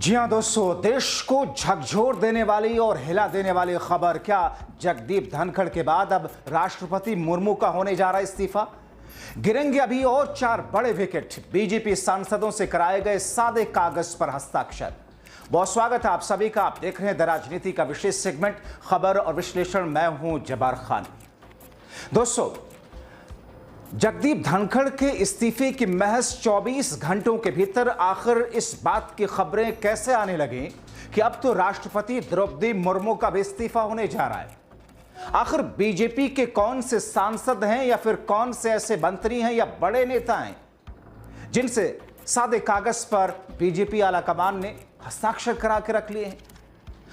जी हां दोस्तों, देश को झकझोर देने वाली और हिला देने वाली खबर। क्या जगदीप धनखड़ के बाद अब राष्ट्रपति मुर्मू का होने जा रहा है इस्तीफा? गिरेंगे अभी और 4 बड़े विकेट। बीजेपी सांसदों से कराए गए सादे कागज पर हस्ताक्षर। बहुत स्वागत है आप सभी का। आप देख रहे हैं द राजनीति का विशेष सेगमेंट खबर और विश्लेषण। मैं हूं जब्बार खान। दोस्तों, जगदीप धनखड़ के इस्तीफे की महज 24 घंटों के भीतर आखिर इस बात की खबरें कैसे आने लगी कि अब तो राष्ट्रपति द्रौपदी मुर्मू का भी इस्तीफा होने जा रहा है। आखिर बीजेपी के कौन से सांसद हैं या फिर कौन से ऐसे मंत्री हैं या बड़े नेता हैं जिनसे सादे कागज पर बीजेपी आलाकमान ने हस्ताक्षर करा के रख लिए हैं?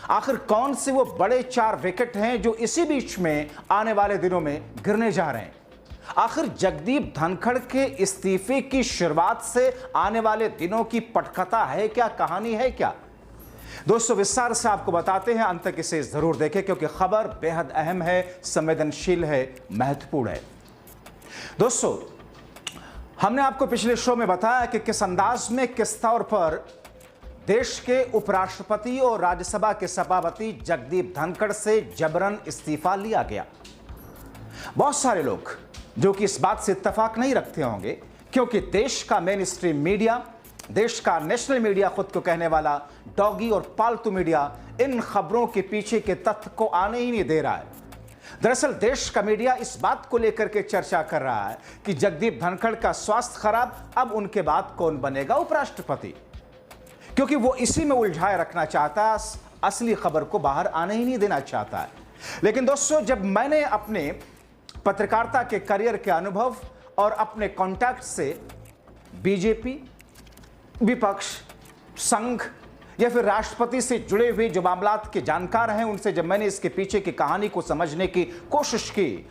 आखिर कौन से वो बड़े 4 विकेट हैं जो इसी बीच में आने वाले दिनों में गिरने जा रहे हैं? आखिर जगदीप धनखड़ के इस्तीफे की शुरुआत से आने वाले दिनों की पटकथा है क्या, कहानी है क्या? दोस्तों, विस्तार से आपको बताते हैं, अंत तक इसे जरूर देखें क्योंकि खबर बेहद अहम है, संवेदनशील है, महत्वपूर्ण है। दोस्तों, हमने आपको पिछले शो में बताया कि किस अंदाज में, किस तौर पर देश के उपराष्ट्रपति और राज्यसभा के सभापति जगदीप धनखड़ से जबरन इस्तीफा लिया गया। बहुत सारे लोग जो कि इस बात से इत्तेफाक नहीं रखते होंगे क्योंकि देश का मेन स्ट्रीम मीडिया, देश का नेशनल मीडिया, खुद को कहने वाला डॉगी और पालतू मीडिया इन खबरों के पीछे के तथ्य को आने ही नहीं दे रहा है। दरअसल देश का मीडिया इस बात को लेकर के चर्चा कर रहा है कि जगदीप धनखड़ का स्वास्थ्य खराब, अब उनके बाद कौन बनेगा उपराष्ट्रपति, क्योंकि वो इसी में उलझाए रखना चाहता है, असली खबर को बाहर आने ही नहीं देना चाहता है। लेकिन दोस्तों, जब मैंने अपने पत्रकारिता के करियर के अनुभव और अपने कॉन्टैक्ट से बीजेपी, विपक्ष, संघ या फिर राष्ट्रपति से जुड़े हुए जो मामलात के जानकार हैं, उनसे जब मैंने इसके पीछे की कहानी को समझने की कोशिश की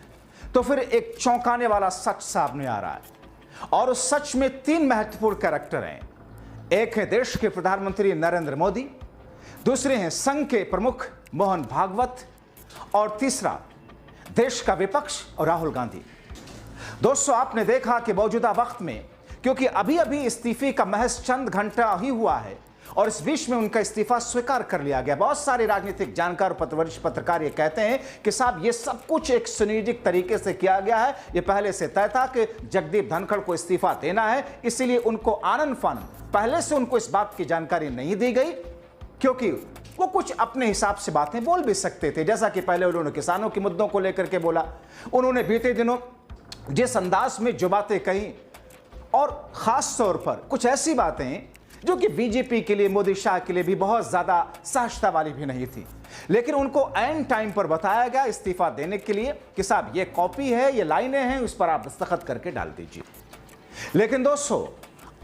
तो फिर एक चौंकाने वाला सच सामने आ रहा है। और उस सच में 3 महत्वपूर्ण कैरेक्टर हैं। एक है देश के प्रधानमंत्री नरेंद्र मोदी, दूसरे हैं संघ के प्रमुख मोहन भागवत और तीसरा देश का विपक्ष और राहुल गांधी। दोस्तों, आपने देखा कि मौजूदा वक्त में, क्योंकि अभी अभी इस्तीफे का महज चंद घंटा ही हुआ है और इस बीच में उनका इस्तीफा स्वीकार कर लिया गया। बहुत सारे राजनीतिक जानकार, वरिष्ठ पत्रकार ये कहते हैं कि साहब, ये सब कुछ एक सुनियोजित तरीके से किया गया है। ये पहले से तय था कि जगदीप धनखड़ को इस्तीफा देना है, इसीलिए उनको आनन फानन पहले से उनको इस बात की जानकारी नहीं दी गई क्योंकि वो कुछ अपने हिसाब से बातें बोल भी सकते थे। जैसा कि पहले उन्होंने किसानों के मुद्दों को लेकर के बोला, उन्होंने बीते दिनों जिस अंदाज में जो बातें कही, और खास तौर पर कुछ ऐसी बातें जो कि बीजेपी के लिए, मोदी शाह के लिए भी बहुत ज्यादा सहजता वाली भी नहीं थी, लेकिन उनको एंड टाइम पर बताया गया इस्तीफा देने के लिए कि साहब ये कॉपी है, ये लाइनें हैं, उस पर आप दस्तखत करके डाल दीजिए। लेकिन दोस्तों,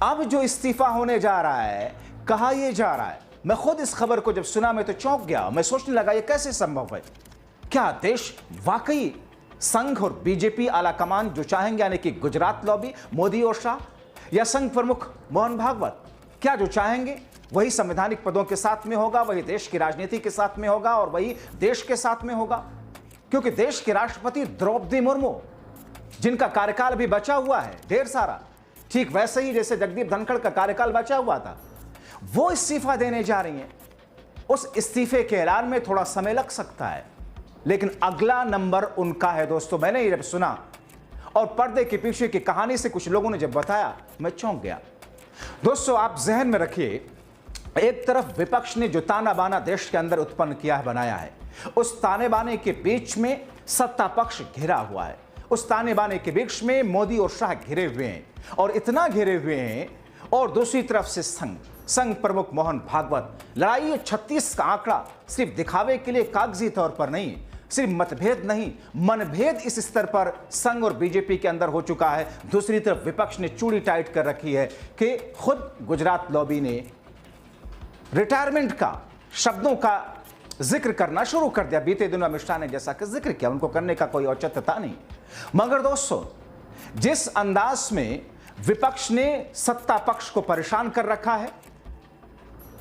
अब जो इस्तीफा होने जा रहा है, कहा यह जा रहा है, मैं खुद इस खबर को जब सुना मैं तो चौंक गया। मैं सोचने लगा ये कैसे संभव है? क्या देश वाकई संघ और बीजेपी आलाकमान जो चाहेंगे, यानी कि गुजरात लॉबी मोदी और शाह, या संघ प्रमुख मोहन भागवत क्या जो चाहेंगे वही संवैधानिक पदों के साथ में होगा, वही देश की राजनीति के साथ में होगा और वही देश के साथ में होगा? क्योंकि देश के राष्ट्रपति द्रौपदी मुर्मू, जिनका कार्यकाल भी बचा हुआ है ढेर सारा, ठीक वैसे ही जैसे जगदीप धनखड़ का कार्यकाल बचा हुआ था, वो इस्तीफा देने जा रही हैं। उस इस्तीफे के ऐलान में थोड़ा समय लग सकता है, लेकिन अगला नंबर उनका है। दोस्तों, मैंने ये जब सुना और पर्दे के पीछे की कहानी से कुछ लोगों ने जब बताया, मैं चौंक गया। दोस्तों, आप जहन में रखिए, एक तरफ विपक्ष ने जो ताना बाना देश के अंदर उत्पन्न किया है, बनाया है, उस ताने बाने के बीच में सत्ता पक्ष घिरा हुआ है। उस ताने बाने के बीच में मोदी और शाह घिरे हुए हैं, और इतना घिरे हुए हैं। और दूसरी तरफ से संघ प्रमुख मोहन भागवत। लड़ाई 36 का आंकड़ा सिर्फ दिखावे के लिए कागजी तौर पर नहीं, सिर्फ मतभेद नहीं, मनभेद इस स्तर पर संघ और बीजेपी के अंदर हो चुका है। दूसरी तरफ विपक्ष ने चूड़ी टाइट कर रखी है कि खुद गुजरात लॉबी ने रिटायरमेंट का शब्दों का जिक्र करना शुरू कर दिया। बीते दिनों अमित शाह ने जैसा कि जिक्र किया, उनको करने का कोई औचित्य था नहीं। मगर दोस्तों, जिस अंदाज में विपक्ष ने सत्ता पक्ष को परेशान कर रखा है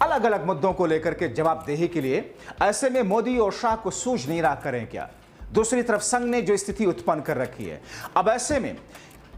अलग अलग मुद्दों को लेकर के जवाबदेही के लिए, ऐसे में मोदी और शाह को सूझ नहीं रहा करें क्या। दूसरी तरफ संघ ने जो स्थिति उत्पन्न कर रखी है, अब ऐसे में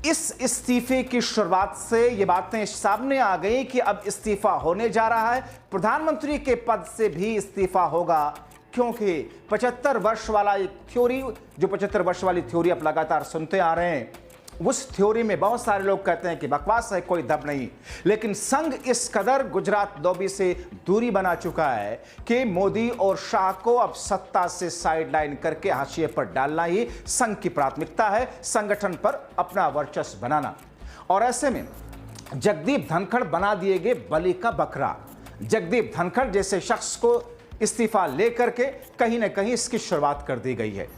इस इस्तीफे की शुरुआत से ये बातें सामने आ गई कि अब इस्तीफा होने जा रहा है, प्रधानमंत्री के पद से भी इस्तीफा होगा, क्योंकि 75 वर्ष वाला एक थ्योरी, जो 75 वर्ष वाली थ्योरी आप लगातार सुनते आ रहे हैं, उस थ्योरी में बहुत सारे लोग कहते हैं कि बकवास है, कोई दम नहीं। लेकिन संघ इस कदर गुजरात धोबी से दूरी बना चुका है कि मोदी और शाह को अब सत्ता से साइडलाइन करके हाशिए पर डालना ही संघ की प्राथमिकता है, संगठन पर अपना वर्चस्व बनाना। और ऐसे में जगदीप धनखड़ बना दिए गए बलि का बकरा। जगदीप धनखड़ जैसे शख्स को इस्तीफा लेकर के कहीं ना कहीं इसकी शुरुआत कर दी गई है।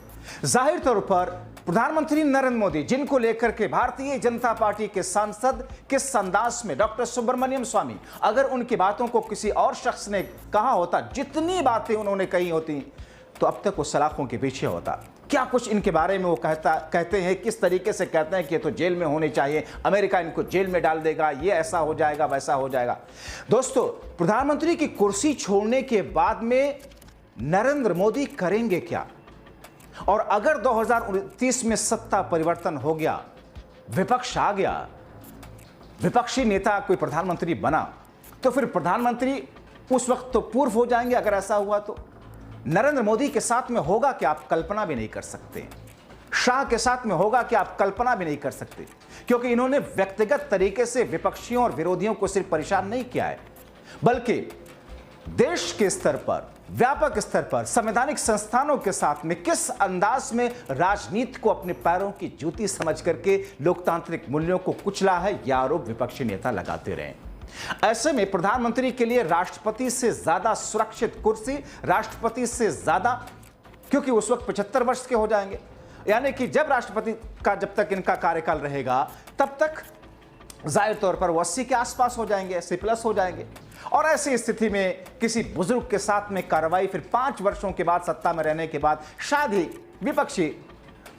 जाहिर तौर पर प्रधानमंत्री नरेंद्र मोदी, जिनको लेकर के भारतीय जनता पार्टी के सांसद किस अंदाज में डॉक्टर सुब्रमण्यम स्वामी, अगर उनकी बातों को किसी और शख्स ने कहा होता, जितनी बातें उन्होंने कही होती, तो अब तक वो सलाखों के पीछे होता। क्या कुछ इनके बारे में वो कहते हैं, किस तरीके से कहते हैं कि ये तो जेल में होने चाहिए, अमेरिका इनको जेल में डाल देगा, ये ऐसा हो जाएगा, वैसा हो जाएगा। दोस्तों, प्रधानमंत्री की कुर्सी छोड़ने के बाद में नरेंद्र मोदी करेंगे क्या? और अगर 2029 में सत्ता परिवर्तन हो गया, विपक्ष आ गया, विपक्षी नेता कोई प्रधानमंत्री बना, तो फिर प्रधानमंत्री उस वक्त तो पूर्व हो जाएंगे। अगर ऐसा हुआ तो नरेंद्र मोदी के साथ में होगा कि आप कल्पना भी नहीं कर सकते, शाह के साथ में होगा कि आप कल्पना भी नहीं कर सकते, क्योंकि इन्होंने व्यक्तिगत तरीके से विपक्षियों और विरोधियों को सिर्फ परेशान नहीं किया है, बल्कि देश के स्तर पर, व्यापक स्तर पर संवैधानिक संस्थानों के साथ में किस अंदाज में राजनीति को अपने पैरों की जूती समझ करके लोकतांत्रिक मूल्यों को कुचला है, यह आरोप विपक्षी नेता लगाते रहे। ऐसे में प्रधानमंत्री के लिए राष्ट्रपति से ज्यादा सुरक्षित कुर्सी, राष्ट्रपति से ज्यादा, क्योंकि उस वक्त 75 वर्ष के हो जाएंगे, यानी कि जब राष्ट्रपति का, जब तक इनका कार्यकाल रहेगा, तब तक जाहिर तौर पर वो 80 के आसपास हो जाएंगे, 80+ हो जाएंगे। और ऐसी स्थिति में किसी बुजुर्ग के साथ में कार्रवाई फिर 5 वर्षों के बाद सत्ता में रहने के बाद शायद ही विपक्षी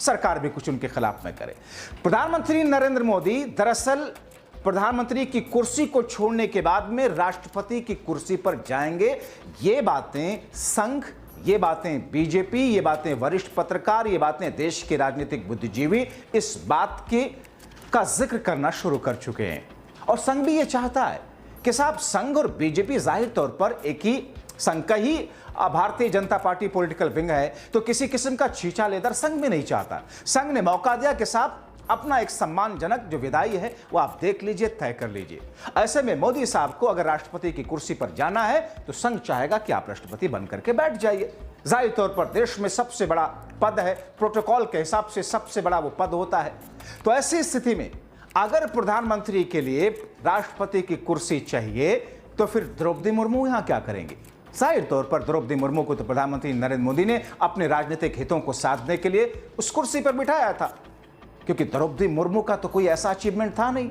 सरकार भी कुछ उनके खिलाफ में करे। प्रधानमंत्री नरेंद्र मोदी दरअसल प्रधानमंत्री की कुर्सी को छोड़ने के बाद में राष्ट्रपति की कुर्सी पर जाएंगे। ये बातें संघ, ये बातें बीजेपी, ये बातें वरिष्ठ पत्रकार, ये बातें देश के राजनीतिक बुद्धिजीवी इस बात का जिक्र करना शुरू कर चुके हैं। और संघ भी ये चाहता है कि साहब, संघ और बीजेपी जाहिर तौर पर एक ही संघ का ही Bharatiya Janata party political wing है, तो किसी किस्म का छींचा लेदर संघ भी नहीं चाहता। संघ ने मौका दिया कि साहब अपना एक सम्मानजनक जो विदाई है वो आप देख लीजिए, तय कर लीजिए। ऐसे में मोदी साहब को अगर राष्ट्रपति की कुर्सी पर जाना है तो संघ चाहेगा कि आप राष्ट्रपति बनकर के बैठ जाइए। जाहिर तौर पर देश में सबसे बड़ा पद है, प्रोटोकॉल के हिसाब से सबसे बड़ा वो पद होता है। तो ऐसी स्थिति में अगर प्रधानमंत्री के लिए राष्ट्रपति की कुर्सी चाहिए तो फिर द्रौपदी मुर्मू यहां क्या करेंगे? जाहिर तौर पर द्रौपदी मुर्मू को तो प्रधानमंत्री नरेंद्र मोदी ने अपने राजनीतिक हितों को साधने के लिए उस कुर्सी पर बिठाया था, क्योंकि द्रौपदी मुर्मू का तो कोई ऐसा अचीवमेंट था नहीं,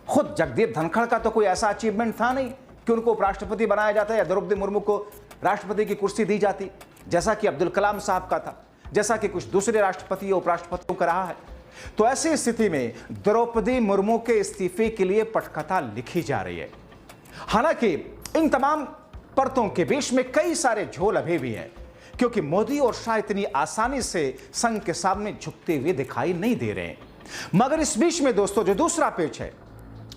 खुद जगदीप धनखड़ का तो कोई ऐसा अचीवमेंट था नहीं कि उनको उपराष्ट्रपति बनाया जाता या द्रौपदी मुर्मू को राष्ट्रपति की कुर्सी दी जाती, जैसा कि अब्दुल कलाम साहब का था, जैसा कि कुछ दूसरे राष्ट्रपति या उपराष्ट्रपतियों का रहा है। तो ऐसी स्थिति में द्रौपदी मुर्मू के इस्तीफे के लिए पटकथा लिखी जा रही है। हालांकि इन तमाम परतों के बीच में कई सारे झोल अभी भी हैं, क्योंकि मोदी और शाह इतनी आसानी से संघ के सामने झुकते हुए दिखाई नहीं दे रहे हैं। मगर इस बीच में दोस्तों जो दूसरा पेच है,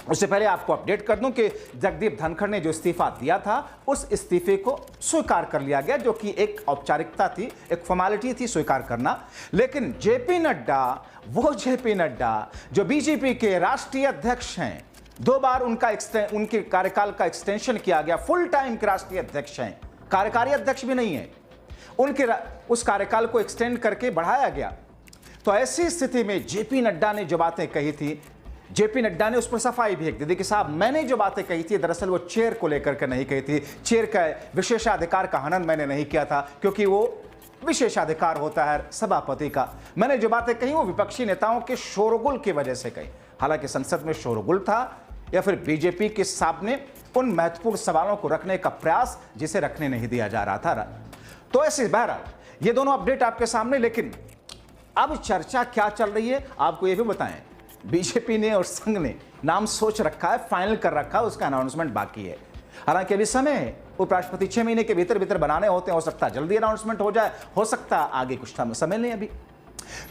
उससे पहले आपको अपडेट कर दूं कि जगदीप धनखड़ ने जो इस्तीफा दिया था उस इस्तीफे को स्वीकार कर लिया गया, जो कि एक औपचारिकता थी, एक फॉर्मेलिटी थी स्वीकार करना। लेकिन जेपी नड्डा, वो जेपी नड्डा जो बीजेपी के राष्ट्रीय अध्यक्ष हैं, 2 बार उनके कार्यकाल का एक्सटेंशन किया गया, फुल टाइम के राष्ट्रीय अध्यक्ष हैं, कार्यकारी अध्यक्ष भी नहीं है, उनके उस कार्यकाल को एक्सटेंड करके बढ़ाया गया। तो ऐसी स्थिति में जेपी नड्डा ने जो बातें कही थी, जेपी नड्डा ने उस पर सफाई भी दी कि साहब मैंने जो बातें कही थी दरअसल वो चेयर को लेकर के नहीं कही थी, चेयर का विशेषाधिकार का हनन मैंने नहीं किया था, क्योंकि वो विशेषाधिकार होता है सभापति का। मैंने जो बातें कही वो विपक्षी नेताओं के शोरगुल की वजह से कही। हालांकि संसद में शोरगुल था या फिर बीजेपी के सामने उन महत्वपूर्ण सवालों को रखने का प्रयास जिसे रखने नहीं दिया जा रहा था। तो ऐसे बहरहाल ये दोनों अपडेट आपके सामने। लेकिन अब चर्चा क्या चल रही है आपको ये भी बताएं। बीजेपी ने और संघ ने नाम सोच रखा है, फाइनल कर रखा है, उसका अनाउंसमेंट बाकी है। हालांकि अभी समय है, उपराष्ट्रपति 6 महीने के भीतर बनाने होते हैं, हो सकता है जल्दी अनाउंसमेंट हो जाए, हो सकता है आगे कुछ समय नहीं अभी।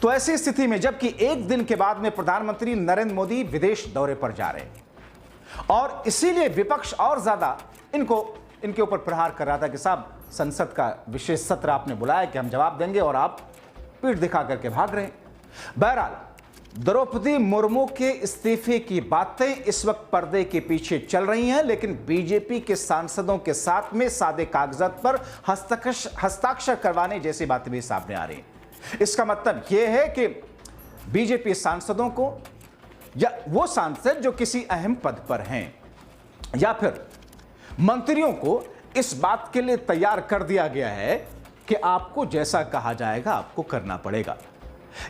तो तो ऐसी स्थिति में जबकि एक दिन के बाद में प्रधानमंत्री नरेंद्र मोदी विदेश दौरे पर जा रहे हैं और इसीलिए विपक्ष और ज्यादा इनके ऊपर प्रहार कर रहा था कि साहब संसद का विशेष सत्र आपने बुलाया कि हम जवाब देंगे और आप पीठ दिखा करके भाग रहे हैं। बहरहाल द्रौपदी मुर्मू के इस्तीफे की बातें इस वक्त पर्दे के पीछे चल रही हैं, लेकिन बीजेपी के सांसदों के साथ में सादे कागजात पर हस्ताक्षर करवाने जैसी बातें भी सामने आ रही हैं। इसका मतलब यह है कि बीजेपी सांसदों को या वो सांसद जो किसी अहम पद पर हैं या फिर मंत्रियों को इस बात के लिए तैयार कर दिया गया है कि आपको जैसा कहा जाएगा आपको करना पड़ेगा।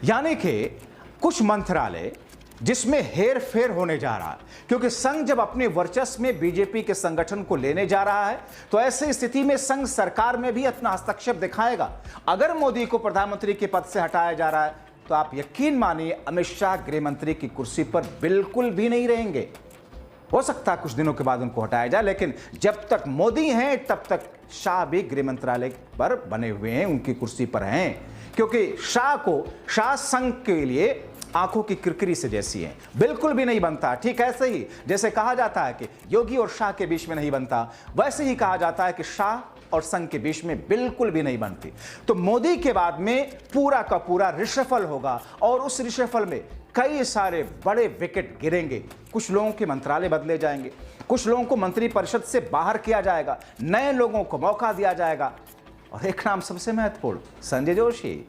यानी कि कुछ मंत्रालय जिसमें हेर फेर होने जा रहा है, क्योंकि संघ जब अपने वर्चस्व में बीजेपी के संगठन को लेने जा रहा है तो ऐसी स्थिति में संघ सरकार में भी अपना हस्तक्षेप दिखाएगा। अगर मोदी को प्रधानमंत्री के पद से हटाया जा रहा है तो आप यकीन मानिए अमित शाह गृह मंत्री की कुर्सी पर बिल्कुल भी नहीं रहेंगे। हो सकता है कुछ दिनों के बाद उनको हटाया जाए, लेकिन जब तक मोदी हैं तब तक शाह भी गृह मंत्रालय पर बने हुए हैं, उनकी कुर्सी पर हैं, क्योंकि शाह संघ के लिए आंखों की किरकिरी से जैसी है, बिल्कुल भी नहीं बनता। ठीक ऐसे ही जैसे कहा जाता है कि योगी और शाह के बीच में नहीं बनता, वैसे ही कहा जाता है कि शाह और संघ के बीच में बिल्कुल भी नहीं बनती। तो मोदी के बाद में पूरा का पूरा रिशफल होगा और उस रिशफल में कई सारे बड़े विकेट गिरेंगे। कुछ लोगों के मंत्रालय बदले जाएंगे, कुछ लोगों को मंत्रिपरिषद से बाहर किया जाएगा, नए लोगों को मौका दिया जाएगा। और एक नाम सबसे महत्वपूर्ण, संजय जोशी।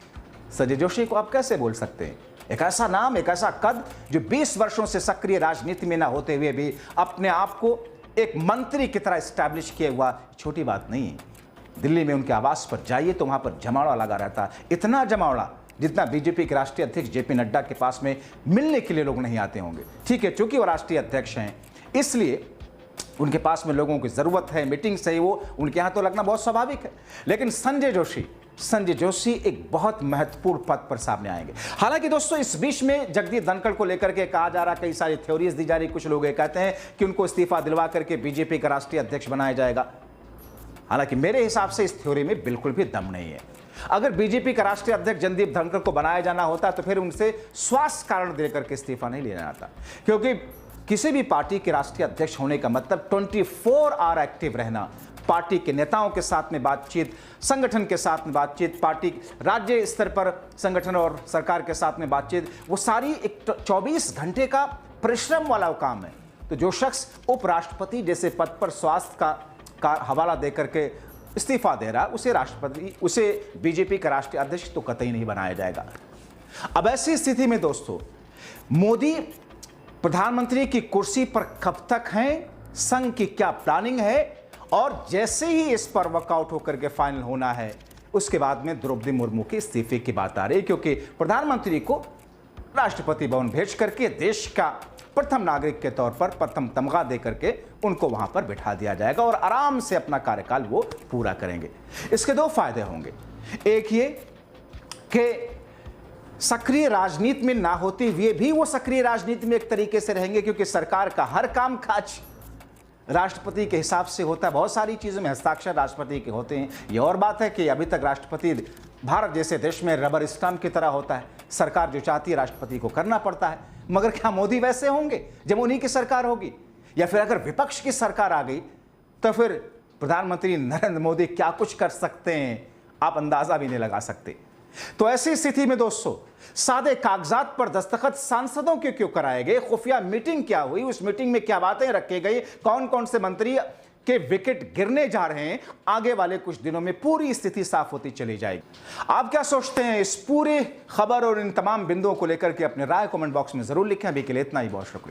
संजय जोशी को आप कैसे बोल सकते हैं? एक ऐसा नाम, एक ऐसा कद जो 20 वर्षों से सक्रिय राजनीति में ना होते हुए भी अपने आप को एक मंत्री की तरह स्टैब्लिश किया हुआ, छोटी बात नहीं है। दिल्ली में उनके आवास पर जाइए तो वहां पर जमावड़ा लगा रहता है, इतना जमावड़ा जितना बीजेपी के राष्ट्रीय अध्यक्ष जेपी नड्डा के पास में मिलने के लिए लोग नहीं आते होंगे। ठीक है, चूंकि वो राष्ट्रीय अध्यक्ष हैं इसलिए उनके पास में लोगों की जरूरत है, मीटिंग से ही वो उनके यहां तो लगना बहुत स्वाभाविक है। लेकिन संजय जोशी एक बहुत महत्वपूर्ण पद पर सामने आएंगे। हालांकि दोस्तों इस बीच में जगदीप धनखड़ को लेकर के कहा जा रहा, कई सारी थ्योरीज दी जा रही। कुछ लोग ये कहते हैं कि उनको इस्तीफा दिलवा करके बीजेपी का राष्ट्रीय अध्यक्ष बनाया जाएगा। हालांकि मेरे हिसाब से इस थ्योरी में बिल्कुल भी दम नहीं है। अगर बीजेपी का राष्ट्रीय अध्यक्ष जगदीप धनखड़ को बनाया जाना होता तो फिर उनसे स्वास्थ्य कारण देकर के इस्तीफा नहीं लेना आता, क्योंकि किसी भी पार्टी के राष्ट्रीय अध्यक्ष होने का मतलब 24 आवर एक्टिव रहना, पार्टी के नेताओं के साथ में बातचीत, संगठन के साथ में बातचीत, पार्टी राज्य स्तर पर संगठन और सरकार के साथ में बातचीत, वो सारी एक 24 घंटे का परिश्रम वाला काम है। तो जो शख्स उपराष्ट्रपति जैसे पद पर स्वास्थ्य का हवाला देकर के इस्तीफा दे रहा, उसे बीजेपी का राष्ट्रीय अध्यक्ष तो कतई नहीं बनाया जाएगा। अब ऐसी स्थिति में दोस्तों मोदी प्रधानमंत्री की कुर्सी पर कब तक हैं, संघ की क्या प्लानिंग है, और जैसे ही इस पर वर्कआउट होकर के फाइनल होना है उसके बाद में द्रौपदी मुर्मू के इस्तीफे की बात आ रही है, क्योंकि प्रधानमंत्री को राष्ट्रपति भवन भेज करके देश का प्रथम नागरिक के तौर पर प्रथम तमगा दे करके उनको वहां पर बिठा दिया जाएगा और आराम से अपना कार्यकाल वो पूरा करेंगे। इसके दो फायदे होंगे। एक ये कि सक्रिय राजनीति में ना होते हुए भी वो सक्रिय राजनीति में एक तरीके से रहेंगे, क्योंकि सरकार का हर काम काज राष्ट्रपति के हिसाब से होता है। बहुत सारी चीज़ों में हस्ताक्षर राष्ट्रपति के होते हैं। ये और बात है कि अभी तक राष्ट्रपति भारत जैसे देश में रबर स्टाम्प की तरह होता है, सरकार जो चाहती है राष्ट्रपति को करना पड़ता है। मगर क्या मोदी वैसे होंगे जब उन्हीं की सरकार होगी? या फिर अगर विपक्ष की सरकार आ गई तो फिर प्रधानमंत्री नरेंद्र मोदी क्या कुछ कर सकते हैं, आप अंदाजा भी नहीं लगा सकते। तो ऐसी स्थिति में दोस्तों सादे कागजात पर दस्तखत सांसदों के क्यों कराए गए, खुफिया मीटिंग क्या हुई, उस मीटिंग में क्या बातें रखी गई, कौन कौन से मंत्री के विकेट गिरने जा रहे हैं, आगे वाले कुछ दिनों में पूरी स्थिति साफ होती चली जाएगी। आप क्या सोचते हैं इस पूरी खबर और इन तमाम बिंदुओं को लेकर के अपने राय कमेंट बॉक्स में जरूर लिखें। अभी के लिए इतना ही, बहुत शुक्रिया।